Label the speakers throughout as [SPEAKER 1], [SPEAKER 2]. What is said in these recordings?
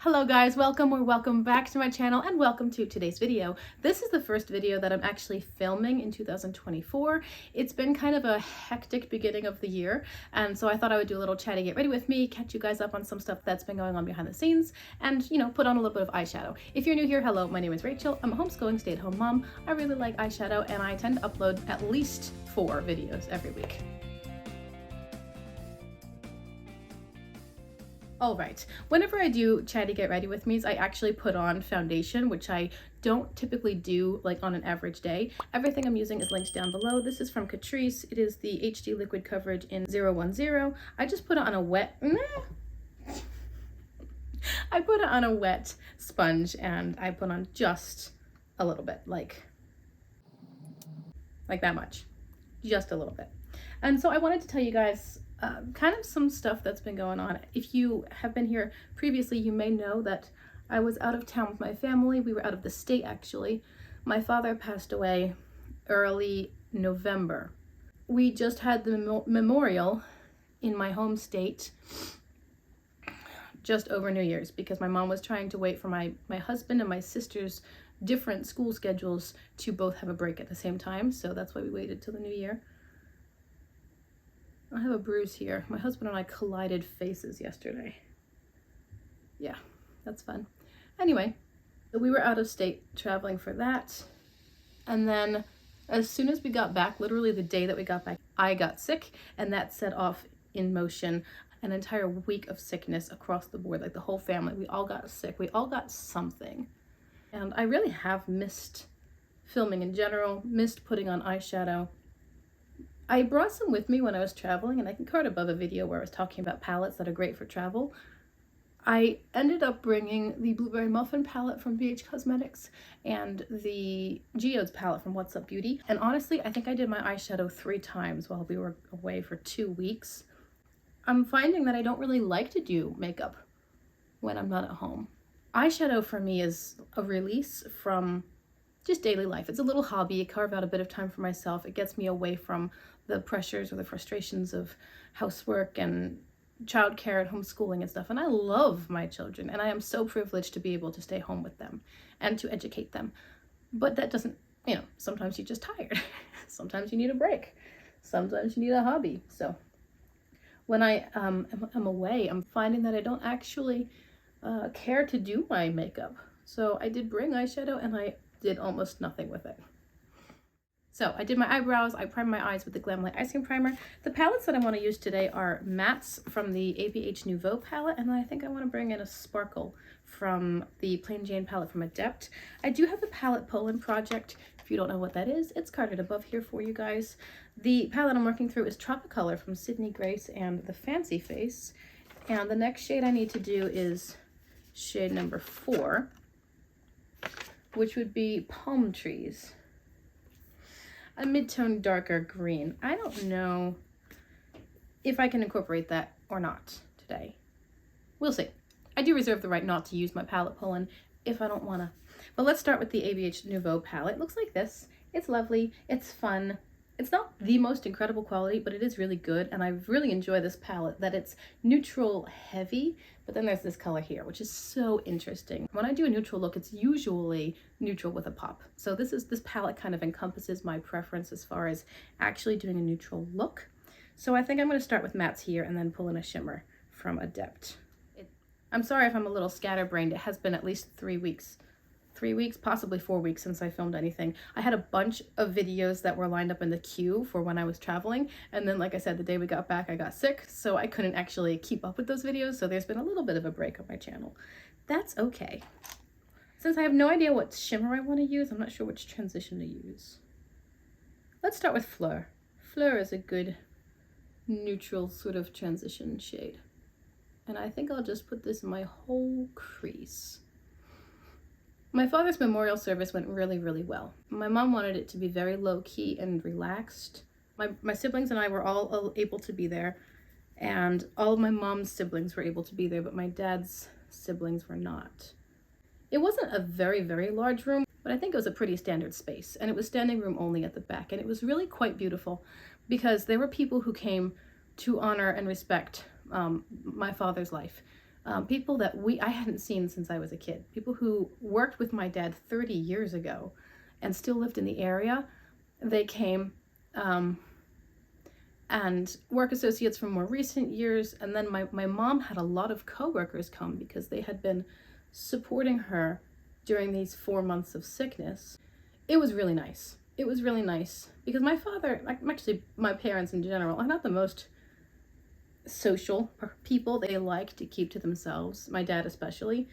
[SPEAKER 1] Hello guys, welcome back to my channel and welcome to today's video. This is the first video that I'm actually filming in 2024. It's been kind of a hectic beginning of the year, and so I thought I would do a little chatty get ready with me, catch you guys up on some stuff that's been going on behind the scenes, and put on a little bit of eyeshadow. If you're new here, hello, my name is Rachel. I'm a homeschooling stay-at-home mom. I really like eyeshadow and I tend to upload at least 4 videos every week. All right, whenever I do chatty get ready with me's, I actually put on foundation, which I don't typically do like on an average day. Everything I'm using is linked down below. This is from Catrice. It is the HD liquid coverage in 010. I just put it on a wet, I put it on a wet sponge and I put on just a little bit, like that much, just a little bit. And so I wanted to tell you guys kind of some stuff that's been going on. If you have been here previously, you may know that I was out of town with my family. We were out of the state, actually. My father passed away early November. We just had the memorial in my home state just over New Year's because my mom was trying to wait for my husband and my sister's different school schedules to both have a break at the same time. So that's why we waited till the new year. I have a bruise here. My husband and I collided faces yesterday. Yeah, that's fun. Anyway, so we were out of state traveling for that. And then as soon as we got back, literally the day that we got back, I got sick, and that set off in motion an entire week of sickness across the board. Like the whole family, we all got sick. We all got something. And I really have missed filming in general, missed putting on eyeshadow. I brought some with me when I was traveling, and I can card above a video where I was talking about palettes that are great for travel. I ended up bringing the Blueberry Muffin palette from BH Cosmetics and the Geodes palette from What's Up Beauty. And honestly, I think I did my eyeshadow 3 times while we were away for 2 weeks. I'm finding that I don't really like to do makeup when I'm not at home. Eyeshadow for me is a release from just daily life. It's a little hobby. I carve out a bit of time for myself. It gets me away from the pressures or the frustrations of housework and childcare and homeschooling and stuff. And I love my children, and I am so privileged to be able to stay home with them and to educate them. But that doesn't, sometimes you're just tired. Sometimes you need a break. Sometimes you need a hobby. So when I am away, I'm finding that I don't actually care to do my makeup. So I did bring eyeshadow and I did almost nothing with it. So I did my eyebrows, I primed my eyes with the Glamlight Ice Cream Primer. The palettes that I want to use today are mattes from the ABH Nouveau palette, and then I think I want to bring in a sparkle from the Plain Jane palette from Adept. I do have the palette Poland project. If you don't know what that is, it's carded above here for you guys. The palette I'm working through is Tropicolor from Sydney Grace and the Fancy Face. And the next shade I need to do is shade number 4, which would be Palm Trees. A mid-tone darker green. I don't know if I can incorporate that or not today. We'll see. I do reserve the right not to use my palette Poland if I don't want to. But let's start with the ABH Nouveau palette. It looks like this. It's lovely. It's fun. It's not the most incredible quality, but it is really good, and I really enjoy this palette, that it's neutral heavy, but then there's this color here, which is so interesting. When I do a neutral look, it's usually neutral with a pop. So this palette kind of encompasses my preference as far as actually doing a neutral look. So I think I'm going to start with mattes here and then pull in a shimmer from Adept. I'm sorry if I'm a little scatterbrained. It has been at least 3 weeks. 3 weeks, possibly 4 weeks since I filmed anything. I had a bunch of videos that were lined up in the queue for when I was traveling, and then like I said, the day we got back I got sick, so I couldn't actually keep up with those videos, so there's been a little bit of a break on my channel. That's okay. Since I have no idea what shimmer I want to use, I'm not sure which transition to use. Let's start with Fleur. Fleur is a good neutral sort of transition shade. And I think I'll just put this in my whole crease. My father's memorial service went really, really well. My mom wanted it to be very low-key and relaxed. My siblings and I were all able to be there, and all of my mom's siblings were able to be there, but my dad's siblings were not. It wasn't a very, very large room, but I think it was a pretty standard space, and it was standing room only at the back, and it was really quite beautiful because there were people who came to honor and respect my father's life. People that I hadn't seen since I was a kid. People who worked with my dad 30 years ago and still lived in the area. They came, and work associates from more recent years. And then my mom had a lot of coworkers come because they had been supporting her during these 4 months of sickness. It was really nice. It was really nice because my father, actually my parents in general, are not the most social people. They like to keep to themselves, my dad especially.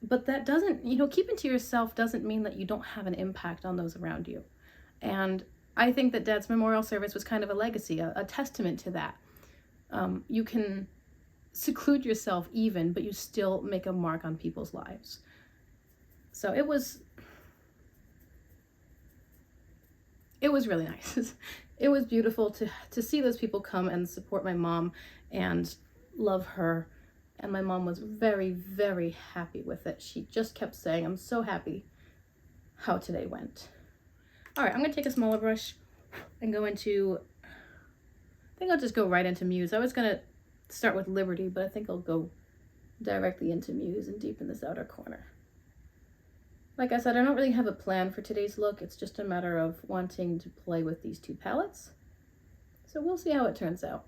[SPEAKER 1] But that doesn't, keeping to yourself doesn't mean that you don't have an impact on those around you. And I think that Dad's memorial service was kind of a legacy, a testament to that. You can seclude yourself even, but you still make a mark on people's lives. So it was really nice. It was beautiful to see those people come and support my mom and love her. And my mom was very, very happy with it. She just kept saying, "I'm so happy how today went." All right, I'm gonna take a smaller brush and go into, I think I'll just go right into Muse. I was gonna start with Liberty, but I think I'll go directly into Muse and deepen this outer corner. Like I said, I don't really have a plan for today's look. It's just a matter of wanting to play with these two palettes. So we'll see how it turns out,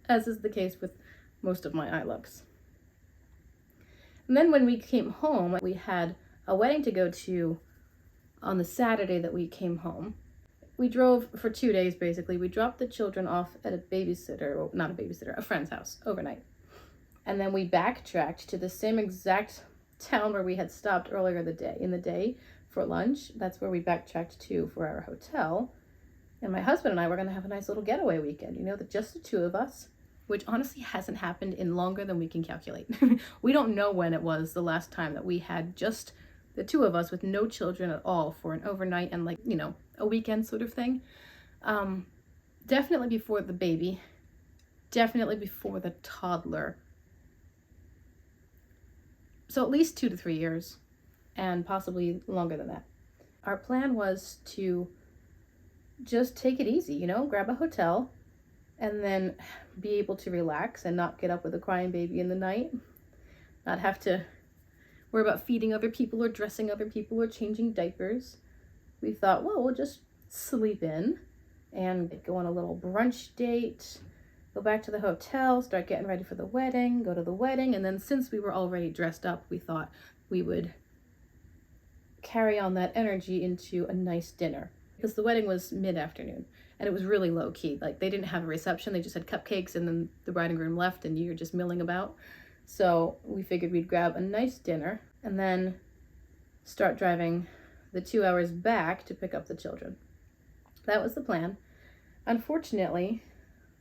[SPEAKER 1] as is the case with most of my eye looks. And then when we came home, we had a wedding to go to on the Saturday that we came home. We drove for 2 days, basically. We dropped the children off at a babysitter, well, not a babysitter, a friend's house overnight. And then we backtracked to the same exact town where we had stopped earlier in the day for lunch. That's where we backtracked to for our hotel. And my husband and I were going to have a nice little getaway weekend, just the two of us, which honestly hasn't happened in longer than we can calculate. We don't know when it was the last time that we had just the two of us with no children at all for an overnight and a weekend sort of thing. Definitely before the baby, definitely before the toddler. So at least 2 to 3 years, and possibly longer than that. Our plan was to just take it easy, grab a hotel and then be able to relax and not get up with a crying baby in the night, not have to worry about feeding other people or dressing other people or changing diapers. We thought, well, we'll just sleep in and go on a little brunch date, go back to the hotel, start getting ready for the wedding, go to the wedding. And then since we were already dressed up, we thought we would carry on that energy into a nice dinner, because the wedding was mid-afternoon and it was really low key. Like, they didn't have a reception. They just had cupcakes and then the bride and groom left and you were just milling about. So we figured we'd grab a nice dinner and then start driving the 2 hours back to pick up the children. That was the plan. Unfortunately,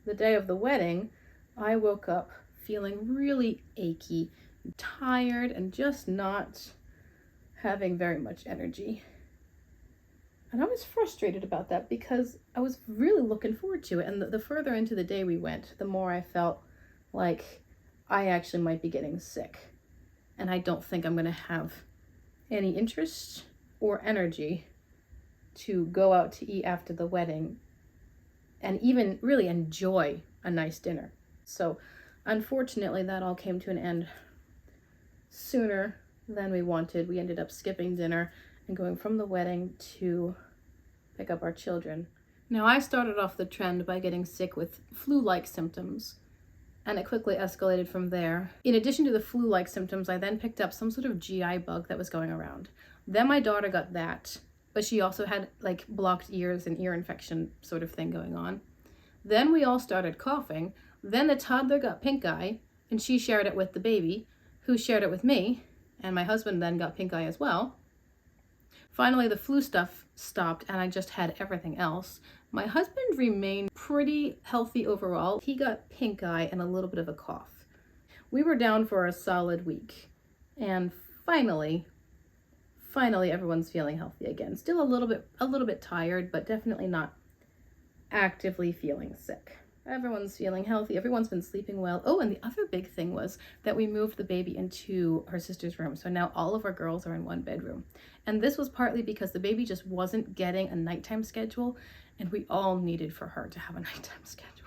[SPEAKER 1] the day of the wedding, I woke up feeling really achy, tired, and just not having very much energy. And I was frustrated about that because I was really looking forward to it. And the further into the day we went, the more I felt like I actually might be getting sick. And I don't think I'm going to have any interest or energy to go out to eat after the wedding and even really enjoy a nice dinner. So unfortunately, that all came to an end sooner than we wanted. We ended up skipping dinner and going from the wedding to pick up our children. Now, I started off the trend by getting sick with flu-like symptoms, and it quickly escalated from there. In addition to the flu-like symptoms, I then picked up some sort of GI bug that was going around. Then my daughter got that, but she also had like blocked ears and ear infection sort of thing going on. Then we all started coughing. Then the toddler got pink eye, and she shared it with the baby, who shared it with me, and my husband then got pink eye as well. Finally, the flu stuff stopped, and I just had everything else. My husband remained pretty healthy overall. He got pink eye and a little bit of a cough. We were down for a solid week, and finally everyone's feeling healthy again. Still a little bit tired, but definitely not actively feeling sick. Everyone's feeling healthy. Everyone's been sleeping well. Oh, and the other big thing was that we moved the baby into her sister's room. So now all of our girls are in one bedroom. And this was partly because the baby just wasn't getting a nighttime schedule, and we all needed for her to have a nighttime schedule.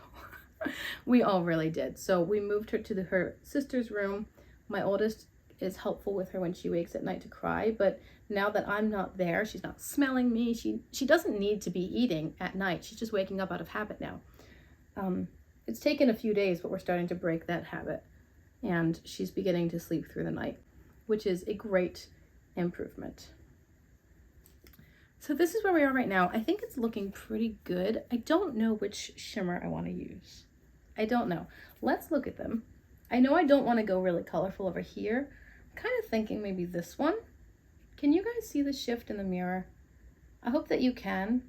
[SPEAKER 1] We all really did. So we moved her to her sister's room. My oldest is helpful with her when she wakes at night to cry, but now that I'm not there, she's not smelling me. She doesn't need to be eating at night. She's just waking up out of habit now. It's taken a few days, but we're starting to break that habit, and she's beginning to sleep through the night, which is a great improvement. So this is where we are right now. I think it's looking pretty good. I don't know which shimmer I want to use. I don't know. Let's look at them. I know I don't want to go really colorful over here. I'm kind of thinking maybe this one. Can you guys see the shift in the mirror? I hope that you can.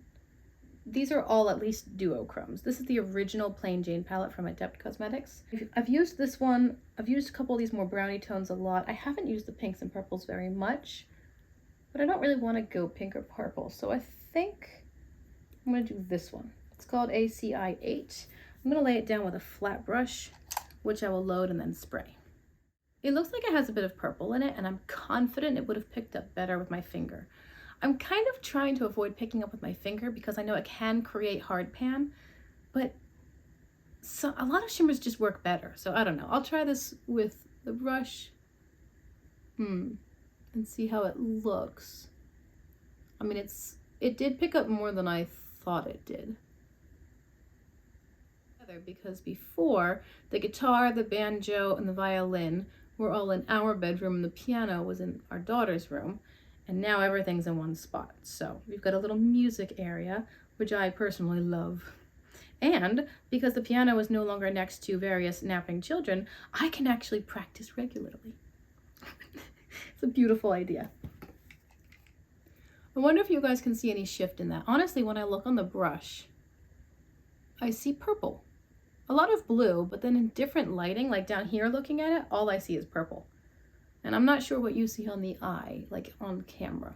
[SPEAKER 1] These are all at least duochromes. This is the original Plain Jane palette from Adept Cosmetics. I've used this one. I've used a couple of these more brownie tones a lot. I haven't used the pinks and purples very much, but I don't really want to go pink or purple. So I think I'm going to do this one. It's called ACI 8. I'm going to lay it down with a flat brush, which I will load and then spray. It looks like it has a bit of purple in it, and I'm confident it would have picked up better with my finger. I'm kind of trying to avoid picking up with my finger because I know it can create hard pan, but a lot of shimmers just work better. So I don't know. I'll try this with the brush and see how it looks. I mean, it did pick up more than I thought it did. Because before, the guitar, the banjo, and the violin were all in our bedroom, and the piano was in our daughter's room, and now everything's in one spot. So we've got a little music area, which I personally love. And because the piano is no longer next to various napping children, I can actually practice regularly. It's a beautiful idea. I wonder if you guys can see any shift in that. Honestly, when I look on the brush, I see purple. A lot of blue, but then in different lighting, like down here looking at it, all I see is purple. And I'm not sure what you see on the eye, like on camera.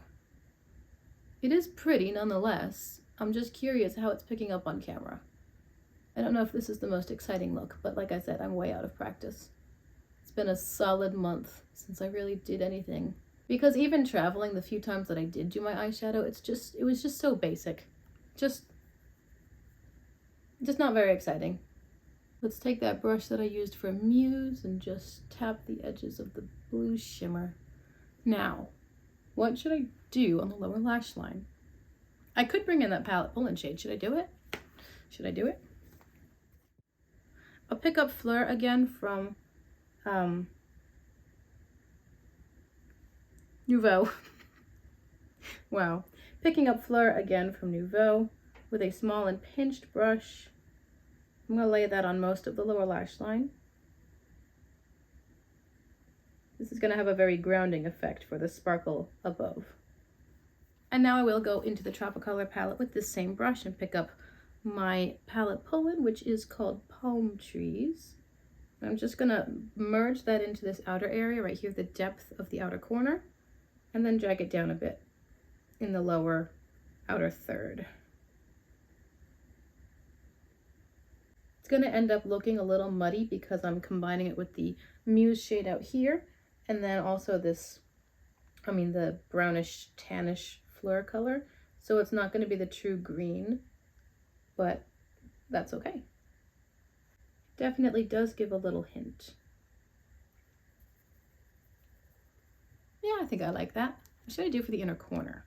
[SPEAKER 1] It is pretty nonetheless. I'm just curious how it's picking up on camera. I don't know if this is the most exciting look, but like I said, I'm way out of practice. It's been a solid month since I really did anything. Because even traveling, the few times that I did do my eyeshadow, it was just so basic. Just not very exciting. Let's take that brush that I used for Muse and just tap the edges of the blue shimmer. Now, what should I do on the lower lash line? I could bring in that palette Bullet shade. Should I do it? Should I do it? I'll pick up Fleur again from Nouveau. Wow. Picking up Fleur again from Nouveau with a small and pinched brush. I'm going to lay that on most of the lower lash line. This is going to have a very grounding effect for the sparkle above. And now I will go into the Tropicolor palette with this same brush and pick up my palette pull-in, which is called Palm Trees. I'm just going to merge that into this outer area right here, the depth of the outer corner, and then drag it down a bit in the lower outer third. It's going to end up looking a little muddy because I'm combining it with the Muse shade out here, and then also the brownish tannish Fleur color. So it's not going to be the true green, but that's okay. Definitely does give a little hint. Yeah, I think I like that. What should I do for the inner corner?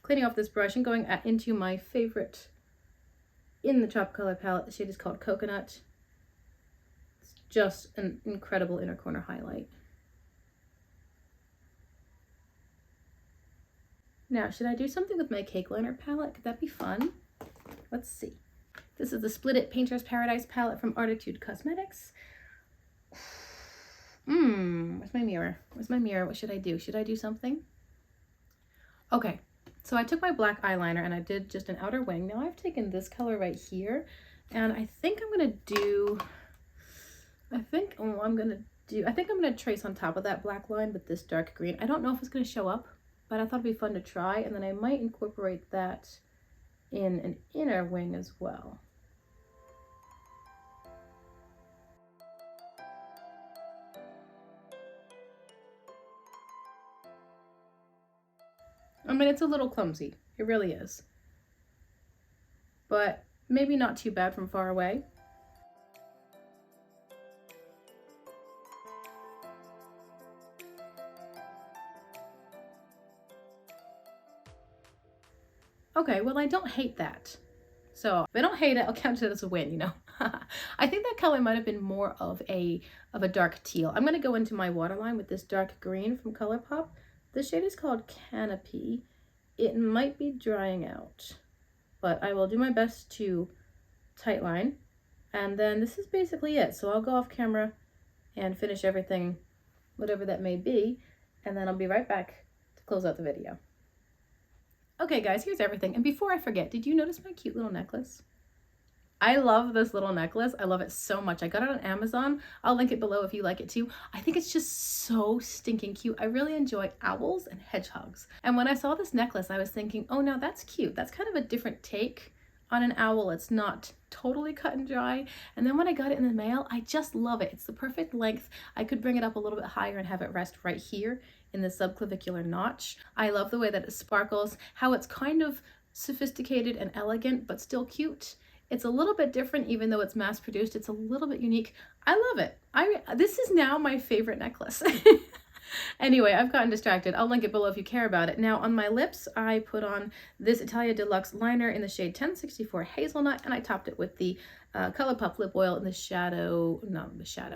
[SPEAKER 1] Cleaning off this brush and going into my favorite in the Tropicolor palette. The shade is called Coconut. It's just an incredible inner corner highlight. Now, should I do something with my Cake Liner palette? Could that be fun? Let's see. This is the Split It Painter's Paradise palette from Artitude Cosmetics. Where's my mirror? Where's my mirror? What should I do? Should I do something? Okay, so I took my black eyeliner and I did just an outer wing. Now I've taken this color right here, and I think I'm gonna trace on top of that black line with this dark green. I don't know if it's gonna show up, but I thought it'd be fun to try, and then I might incorporate that in an inner wing as well. I mean, it's a little clumsy. It really is. But maybe not too bad from far away. Okay, well, I don't hate that. So if I don't hate it, I'll count it as a win, you know. I think that color might have been more of a dark teal. I'm gonna go into my waterline with this dark green from ColourPop. The shade is called Canopy. It might be drying out, but I will do my best to tightline. And then this is basically it. So I'll go off camera and finish everything, whatever that may be, and then I'll be right back to close out the video. Okay guys, here's everything. And before I forget, did you notice my cute little necklace? I love this little necklace. I love it so much. I got it on Amazon. I'll link it below if you like it too. I think it's just so stinking cute. I really enjoy owls and hedgehogs. And when I saw this necklace, I was thinking, oh, now that's cute. That's kind of a different take on an owl. It's not totally cut and dry. And then when I got it in the mail, I just love it. It's the perfect length. I could bring it up a little bit higher and have it rest right here in the subclavicular notch. I love the way that it sparkles, how it's kind of sophisticated and elegant, but still cute. It's a little bit different, even though it's mass produced. It's a little bit unique. I love it. This is now my favorite necklace. Anyway, I've gotten distracted. I'll link it below if you care about it. Now on my lips, I put on this Italia Deluxe liner in the shade 1064 Hazelnut, and I topped it with the ColourPop lip oil in the shadow,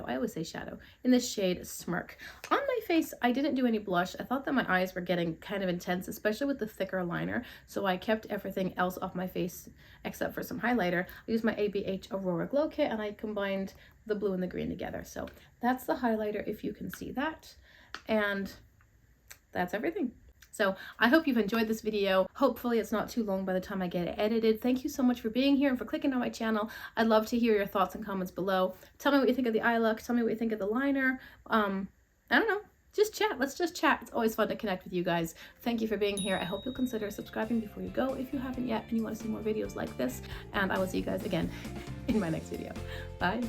[SPEAKER 1] I always say shadow, in the shade Smirk. On my face, I didn't do any blush. I thought that my eyes were getting kind of intense, especially with the thicker liner, so I kept everything else off my face except for some highlighter. I used my ABH Aurora Glow Kit, and I combined the blue and the green together. So that's the highlighter, if you can see that. And that's everything. So I hope you've enjoyed this video. Hopefully it's not too long by the time I get it edited. Thank you so much for being here and for clicking on my channel. I'd love to hear your thoughts and comments below. Tell me what you think of the eye look. Tell me what you think of the liner. I don't know. Just chat. Let's just chat. It's always fun to connect with you guys. Thank you for being here. I hope you'll consider subscribing before you go if you haven't yet and you want to see more videos like this. And I will see you guys again in my next video. Bye.